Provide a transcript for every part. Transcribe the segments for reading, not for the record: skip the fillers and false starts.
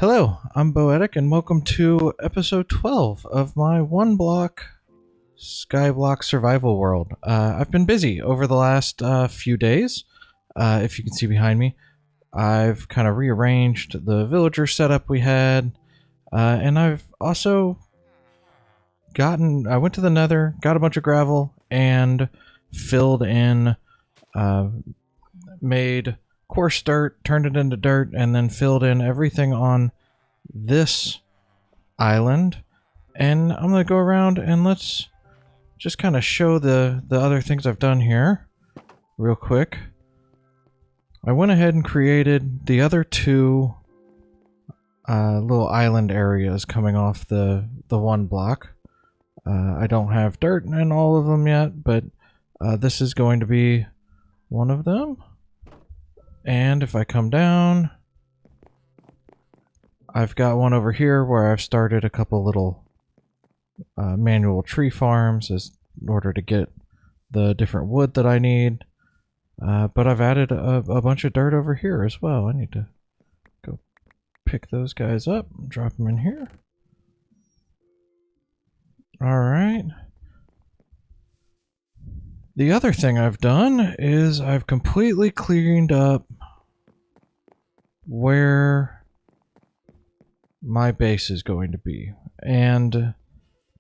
Hello, I'm Boetic, and welcome to episode 12 of my Oneblock Skyblock Survival World. I've been busy over the last few days. If you can see behind me, I've kind of rearranged the villager setup we had, and I've also I went to the nether, got a bunch of gravel, and filled in, made coarse dirt, turned it into dirt, and then filled in everything on this island. And I'm gonna go around and let's just kind of show the other things I've done here real quick. I went ahead and created the other two little island areas coming off the one block. I don't have dirt in all of them yet, but this is going to be one of them. And if I come down, I've got one over here where I've started a couple little manual tree farms in order to get the different wood that I need. But I've added a bunch of dirt over here as well. I need to go pick those guys up and drop them in here. Alright. The other thing I've done is I've completely cleaned up where my base is going to be. And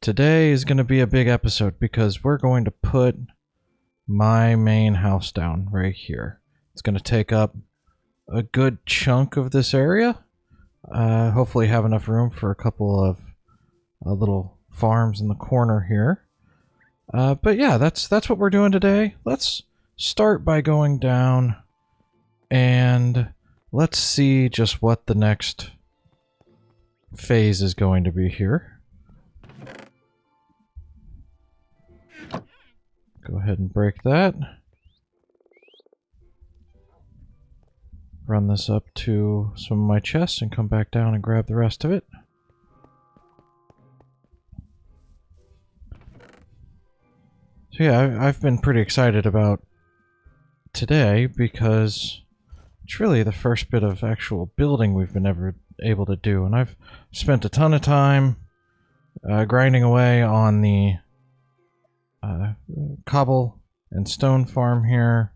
today is going to be a big episode because we're going to put my main house down right here. It's going to take up a good chunk of this area. Hopefully have enough room for a couple of little farms in the corner here. But yeah, that's what we're doing today. Let's start by going down and let's see just what the next phase is going to be here. Go ahead and break that. Run this up to some of my chests and come back down and grab the rest of it. So yeah, I've been pretty excited about today because it's really the first bit of actual building we've been ever able to do, and I've spent a ton of time grinding away on the cobble and stone farm here.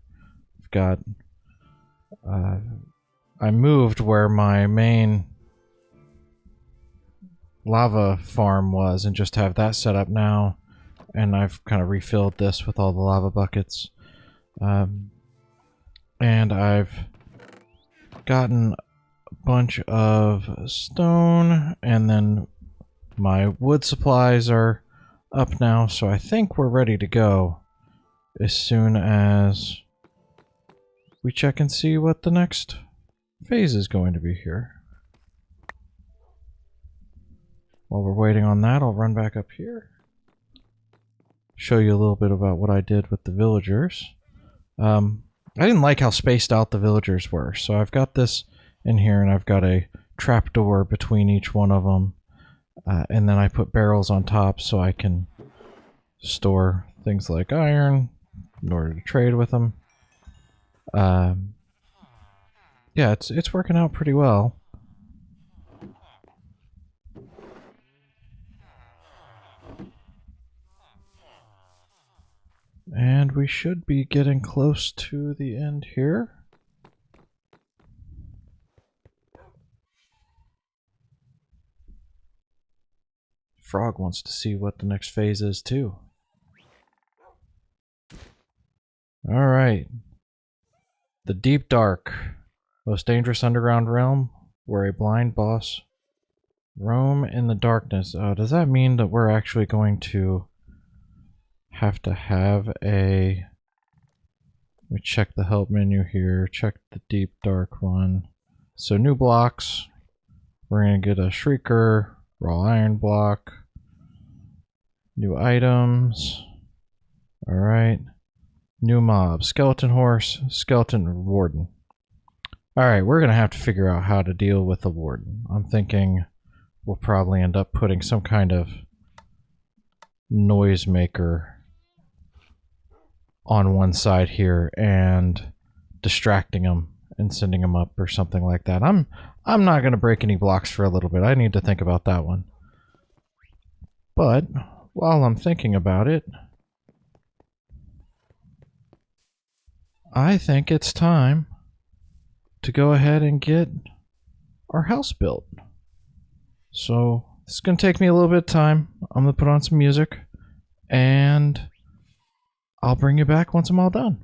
I've got I moved where my main lava farm was and just have that set up now. And I've kind of refilled this with all the lava buckets. And I've gotten a bunch of stone, and then my wood supplies are up now, so I think we're ready to go as soon as we check and see what the next phase is going to be here. While we're waiting on that, I'll run back up here. Show you a little bit about what I did with the villagers. I didn't like how spaced out the villagers were, so I've got this in here and I've got a trapdoor between each one of them, and then I put barrels on top so I can store things like iron in order to trade with them. Yeah, it's working out pretty well. And we should be getting close to the end here. Frog wants to see what the next phase is too. Alright. The Deep Dark. Most dangerous underground realm where a blind boss roam in the darkness. Does that mean that we're actually going to have to have a... Let me check the help menu here. Check the Deep Dark one. So new blocks. We're going to get a Shrieker, raw iron block, new items. Alright. New mob. Skeleton horse, skeleton warden. Alright, we're going to have to figure out how to deal with the warden. I'm thinking we'll probably end up putting some kind of noisemaker on one side here and distracting them and sending them up or something like that. I'm I'm not going to break any blocks for a little bit. I need to think about that one. But while I'm thinking about it, I think it's time to go ahead and get our house built. So this is going to take me a little bit of time. I'm going to put on some music and I'll bring you back once I'm all done.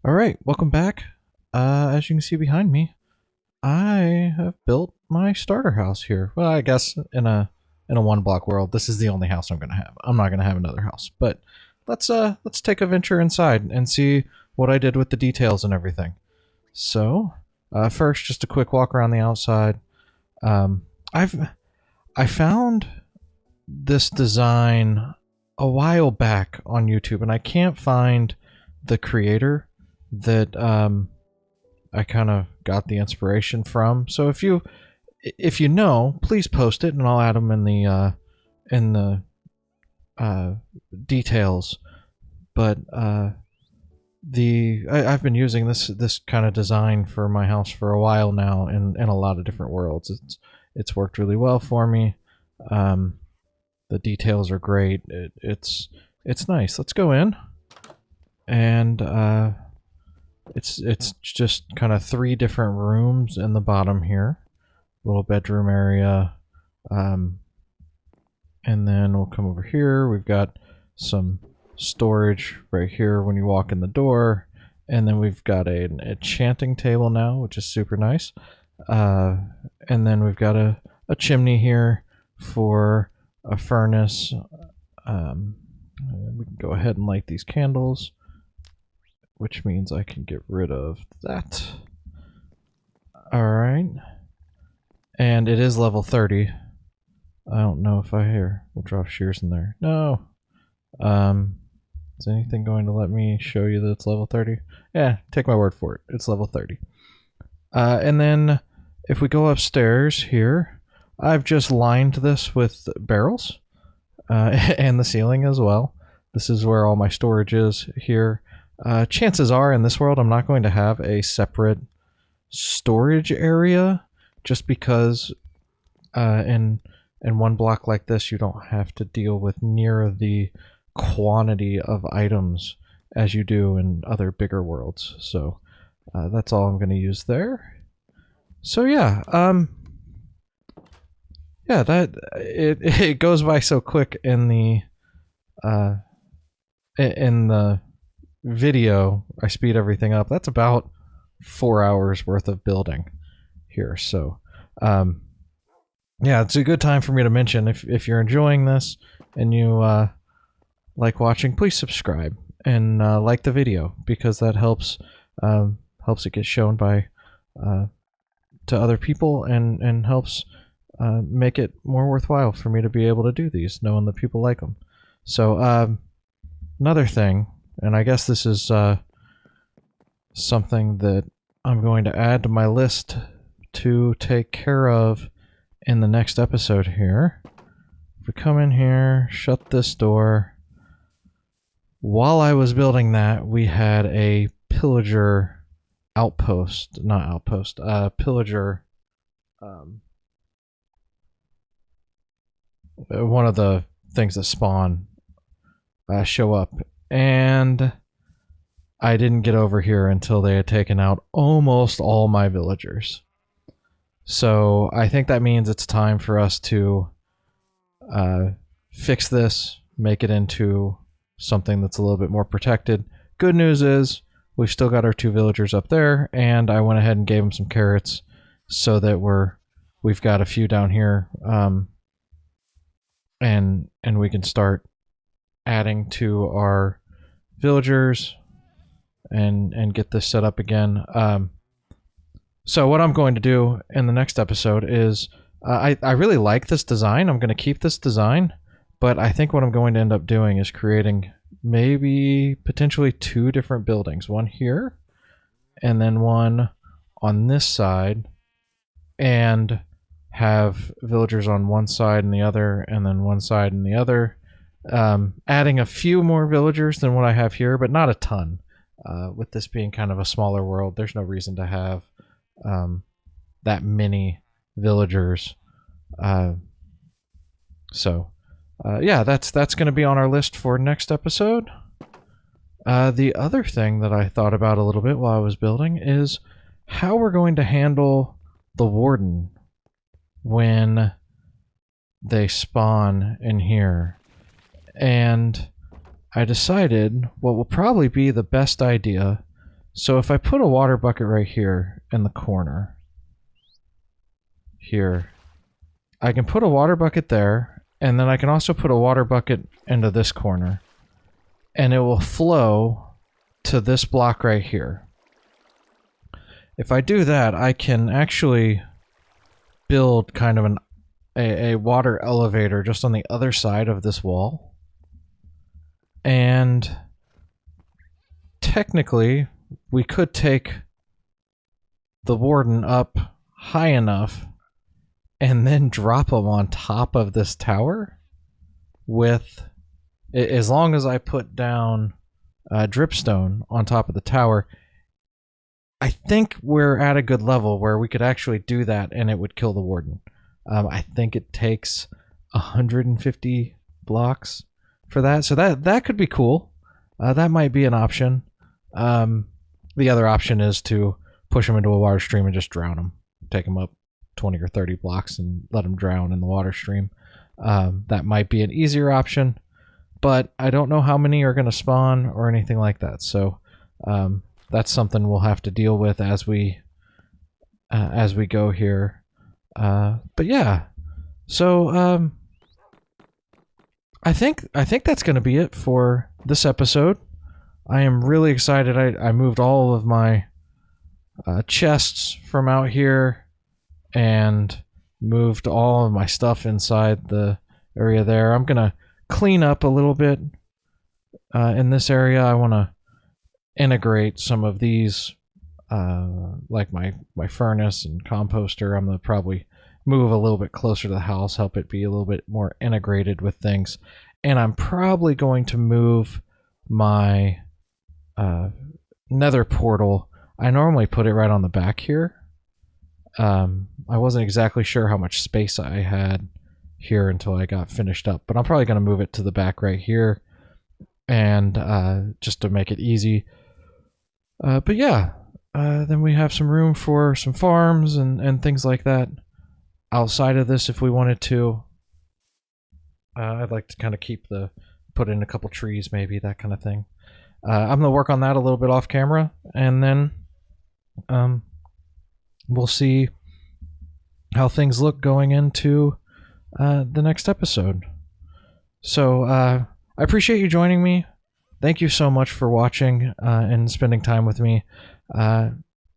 Alright, welcome back. As you can see behind me, I have built my starter house here. Well, I guess in a one block world, this is the only house I'm gonna have. I'm not gonna have another house. But let's take a venture inside and see what I did with the details and everything. So, first, just a quick walk around the outside. I found this design a while back on YouTube, and I can't find the creator that I kind of got the inspiration from. So if you know, please post it, and I'll add them in the details. But I've been using this kind of design for my house for a while now in a lot of different worlds. It's worked really well for me. The details are great. It's nice. Let's go in, and it's just kind of 3 different rooms in the bottom here. Little bedroom area, and then we'll come over here. We've got some storage right here when you walk in the door, and then we've got an enchanting table now, which is super nice. And then we've got a chimney here for a furnace. We can go ahead and light these candles, which means I can get rid of that. Alright. And it is level 30. I don't know if I hear. We'll drop shears in there. No. Is anything going to let me show you that it's level 30? Yeah, take my word for it. It's level 30. And then if we go upstairs here, I've just lined this with barrels and the ceiling as well. This is where all my storage is here. Chances are in this world I'm not going to have a separate storage area, just because in one block like this you don't have to deal with near the quantity of items as you do in other bigger worlds. So that's all I'm going to use there. So yeah, yeah, that it goes by so quick in the video. I speed everything up. That's about 4 hours worth of building here. So yeah, it's a good time for me to mention, if you're enjoying this and you like watching, please subscribe and like the video, because that helps it get shown by to other people, and helps make it more worthwhile for me to be able to do these, knowing that people like them. So another thing, and I guess this is something that I'm going to add to my list to take care of in the next episode here. If we come in here, shut this door. While I was building that, we had a pillager outpost, not outpost, pillager, one of the things that spawn show up, and I didn't get over here until they had taken out almost all my villagers. So I think that means it's time for us to fix this, make it into something that's a little bit more protected. Good news is we've still got our 2 villagers up there, and I went ahead and gave them some carrots so that we've got a few down here, and we can start adding to our villagers and get this set up again. So what I'm going to do in the next episode is I really like this design. I'm going to keep this design, but I think what I'm going to end up doing is creating maybe potentially 2 different buildings. One here, and then one on this side, and have villagers on one side and the other, and then one side and the other. Adding a few more villagers than what I have here, but not a ton. With this being kind of a smaller world, there's no reason to have that many villagers. Yeah, that's going to be on our list for next episode. The other thing that I thought about a little bit while I was building is how we're going to handle the warden when they spawn in here. And I decided what will probably be the best idea. So if I put a water bucket right here in the corner, here, I can put a water bucket there, and then I can also put a water bucket into this corner, and it will flow to this block right here. If I do that, I can actually build kind of a water elevator just on the other side of this wall. And technically, we could take the warden up high enough and then drop him on top of this tower with, as long as I put down dripstone on top of the tower. I think we're at a good level where we could actually do that and it would kill the warden. I think it takes 150 blocks for that, so that could be cool. That might be an option. The other option is to push him into a water stream and just drown him. Take him up 20 or 30 blocks and let him drown in the water stream. That might be an easier option, but I don't know how many are going to spawn or anything like that. So that's something we'll have to deal with as we go here. But yeah, so I think that's going to be it for this episode. I am really excited. I moved all of my chests from out here and moved all of my stuff inside the area there. I'm going to clean up a little bit in this area, I want to integrate some of these, like my furnace and composter. I'm going to probably move a little bit closer to the house, help it be a little bit more integrated with things. And I'm probably going to move my nether portal. I normally put it right on the back here. I wasn't exactly sure how much space I had here until I got finished up, but I'm probably going to move it to the back right here, and just to make it easy. But yeah, then we have some room for some farms and things like that outside of this if we wanted to. I'd like to kind of put in a couple trees, maybe, that kind of thing. I'm going to work on that a little bit off camera, and then we'll see how things look going into the next episode. So I appreciate you joining me. Thank you so much for watching and spending time with me.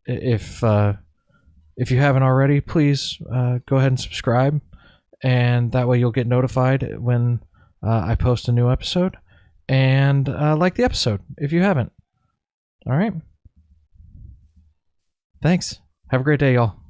If you haven't already, please go ahead and subscribe, and that way you'll get notified when I post a new episode. And like the episode if you haven't. All right. Thanks. Have a great day, y'all.